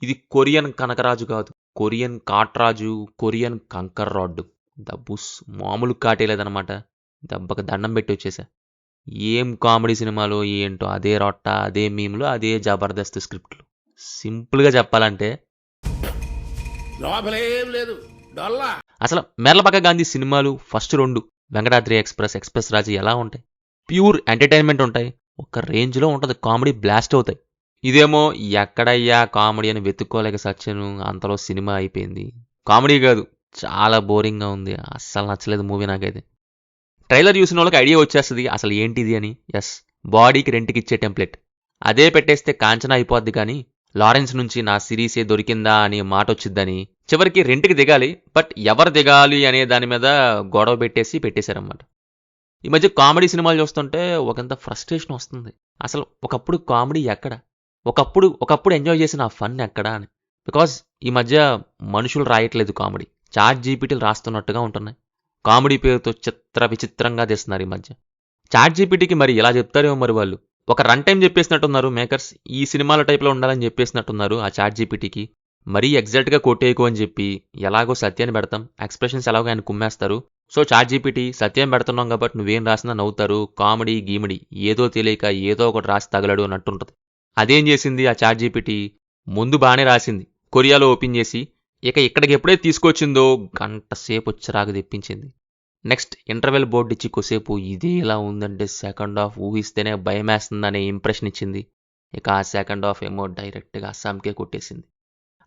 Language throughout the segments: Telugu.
ఇది కొరియన్ కనకరాజు కాదు, కొరియన్ కాట్రాజు, కొరియన్ కంకర్ రాడ్డు. దబ్బుస్ మామూలు కాటేలేదనమాట. దెబ్బకి దండం పెట్టి వచ్చేసా. ఏం కామెడీ సినిమాలో ఏంటో, అదే రొట్ట, అదే మీమ్లు, అదే జబర్దస్త్ స్క్రిప్ట్లు. సింపుల్గా చెప్పాలంటే అసలు మెర్లపక్క గాంధీ సినిమాలు ఫస్ట్ 2 వెంకటాద్రి ఎక్స్ప్రెస్, ఎక్స్ప్రెస్ రాజు ఎలా ఉంటాయి? ప్యూర్ ఎంటర్టైన్మెంట్ ఉంటాయి. ఒక రేంజ్లో ఉంటుంది, కామెడీ బ్లాస్ట్ అవుతాయి. ఇదేమో ఎక్కడయ్యా కామెడీ అని వెతుక్కోలేక సచ్చాను, అంతలో సినిమా అయిపోయింది. కామెడీ కాదు, చాలా బోరింగ్గా ఉంది. అస్సలు నచ్చలేదు మూవీ నాకైతే. ట్రైలర్ చూసిన వాళ్ళకి ఐడియా వచ్చేస్తుంది అసలు ఏంటిది అని. ఎస్, బాడీకి రెంట్కి ఇచ్చే టెంప్లెట్. అదే పెట్టేస్తే కాంచనా అయిపోద్ది, కానీ లారెన్స్ నుంచి నా సిరీసే దొరికిందా అని మాట వచ్చిద్దని చివరికి రెంట్కి దిగాలి. బట్ ఎవరు దిగాలి అనే దాని మీద గొడవ పెట్టేశారన్నమాట. ఈ మధ్య కామెడీ సినిమాలు చూస్తుంటే ఒకంత ఫ్రస్ట్రేషన్ వస్తుంది. అసలు ఒకప్పుడు కామెడీ ఎక్కడ? ఒకప్పుడు ఎంజాయ్ చేసిన ఆ ఫన్ ఎక్కడా అని. బికాజ్ ఈ మధ్య మనుషులు రాయట్లేదు కామెడీ, చాట్ జీపీటీలు రాస్తున్నట్టుగా ఉంటున్నాయి. కామెడీ పేరుతో విచిత్రంగా తీస్తున్నారు ఈ మధ్య. చాట్ జీపీటీకి మరి ఇలా చెప్తారేమో మరి వాళ్ళు. ఒక రన్ టైం చెప్పేసినట్టున్నారు మేకర్స్, ఈ సినిమాల టైప్లో ఉండాలని చెప్పేసినట్టున్నారు ఆ చాట్ జీపీటీకి. మరీ ఎగ్జాక్ట్గా కొట్టేయకు అని చెప్పి ఎలాగో సత్యాన్ని పెడతాం, ఎక్స్ప్రెషన్స్ ఎలాగో ఆయన కుమ్మేస్తారు. సో చాట్ జీపీటీ సత్యం పెడుతున్నాం కాబట్టి నువ్వేం రాసినా నవ్వుతారు, కామెడీ గీమిడి ఏదో తెలియక ఏదో ఒకటి రాసి తగలడు అన్నట్టుంటుంది. అదేం చేసింది ఆ చాట్ జీపీటీ? ముందు బాగానే రాసింది, కొరియాలో ఓపెన్ చేసి ఇక్కడికి ఎప్పుడైతే తీసుకొచ్చిందో గంట సేపు చిరాకు తెప్పించింది. నెక్స్ట్ ఇంటర్వెల్ బోర్డు ఇచ్చి కొసేపు ఇదే ఇలా ఉందంటే సెకండ్ హాఫ్ ఊహిస్తేనే భయమేస్తుందనే ఇంప్రెషన్ ఇచ్చింది. ఇక ఆ సెకండ్ హాఫ్ ఏమో డైరెక్ట్గా అస్సాంకే కొట్టేసింది.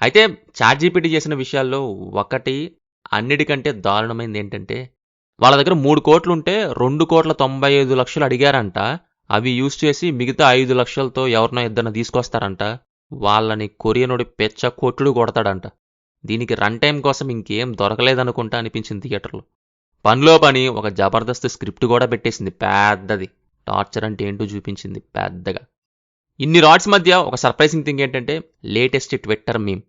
అయితే చాట్ జీపీటీ చేసిన విషయాల్లో ఒకటి అన్నిటికంటే దారుణమైంది ఏంటంటే, వాళ్ళ దగ్గర 3 కోట్లు ఉంటే 2,95,00,000 అడిగారంట. అవి యూజ్ చేసి మిగతా 5 లక్షలతో ఎవరినో ఇద్దరిని తీసుకొస్తారంట. వాళ్ళని కొరియనుడి పెచ్చ కొట్టుడు కొడతాడంట. దీనికి రన్ టైం కోసం ఇంకేం దొరకలేదనుకుంటా అనిపించింది థియేటర్లో. పనిలో పని ఒక జబర్దస్త్ స్క్రిప్ట్ కూడా పెట్టేసింది పెద్దది. టార్చర్ అంటే ఏంటో చూపించింది పెద్దగా. ఇన్ని రాడ్స్ మధ్య ఒక సర్ప్రైజింగ్ థింగ్ ఏంటంటే లేటెస్ట్ ట్విట్టర్ మీమ్.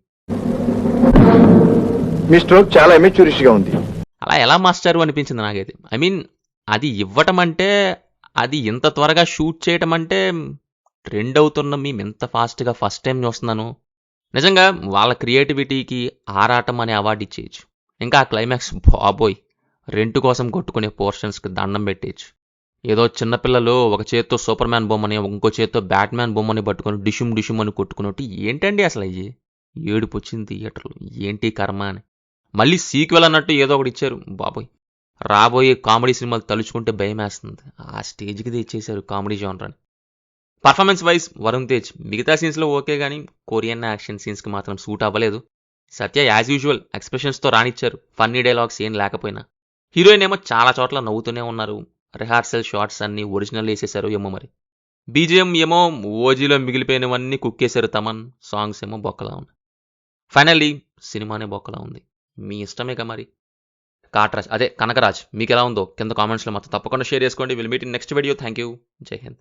మీ స్ట్రోక్ చాలా ఎమెచ్యూరిటీగా ఉంది. అలా ఎలా మాస్టారు అనిపించింది నాకైతే. ఐ మీన్ అది ఇవ్వటం అంటే, అది ఇంత త్వరగా షూట్ చేయటం అంటే, ట్రెండ్ అవుతున్న మేము ఎంత ఫాస్ట్గా ఫస్ట్ టైం చూస్తున్నాను. నిజంగా వాళ్ళ క్రియేటివిటీకి ఆరాటం అనే అవార్డు ఇచ్చేయచ్చు. ఇంకా ఆ క్లైమాక్స్ బాబోయ్, రెంట్ కోసం కొట్టుకునే పోర్షన్స్కి దండం పెట్టేయచ్చు. ఏదో చిన్నపిల్లలు ఒక చేత్తో సూపర్ మ్యాన్ బొమ్మని, ఇంకో చేత్తో బ్యాట్మ్యాన్ బొమ్మని పట్టుకొని డిషుమ్ డిషుమ్ అని కొట్టుకున్నట్టు ఏంటండి అసలు అయ్యి. ఏడుపు వచ్చింది థియేటర్లో, ఏంటి కర్మ అని. మళ్ళీ సీక్వెల్ అన్నట్టు ఏదో ఒకటి ఇచ్చారు. బాబోయ్, రాబోయే కామెడీ సినిమాలు తలుచుకుంటే భయం వేస్తుంది. ఆ స్టేజ్కి తెచ్చేశారు కామెడీ జోనర్ని. పర్ఫార్మెన్స్ వైజ్ వరుణ్ తేజ్ మిగతా సీన్స్లో ఓకే, కానీ కొరియన్ యాక్షన్ సీన్స్కి మాత్రం సూట్ అవ్వలేదు. సత్య యాజ్ యూజువల్ ఎక్స్ప్రెషన్స్తో రానిచ్చారు, ఫన్నీ డైలాగ్స్ ఏం లేకపోయినా. హీరోయిన్ ఏమో చాలా చోట్ల నవ్వుతూనే ఉన్నారు. రిహార్సల్ షార్ట్స్ అన్నీ ఒరిజినల్ వేసేశారు ఏమో మరి. బీజిఎం ఏమో ఓజీలో మిగిలిపోయినవన్నీ కుక్కేశారు తమన్. సాంగ్స్ ఏమో బొక్కలా ఉన్నాయి. ఫైనల్లీ సినిమానే బొక్కలా ఉంది. మీ ఇష్టమే కదా మరి. కనకరాజ్ మీకు ఎలా ఉందో కింద కామెంట్స్లో మొత్తం తప్పకుండా షేర్ చేసుకోండి. Will meet in next video. Thank you. జై హింద్.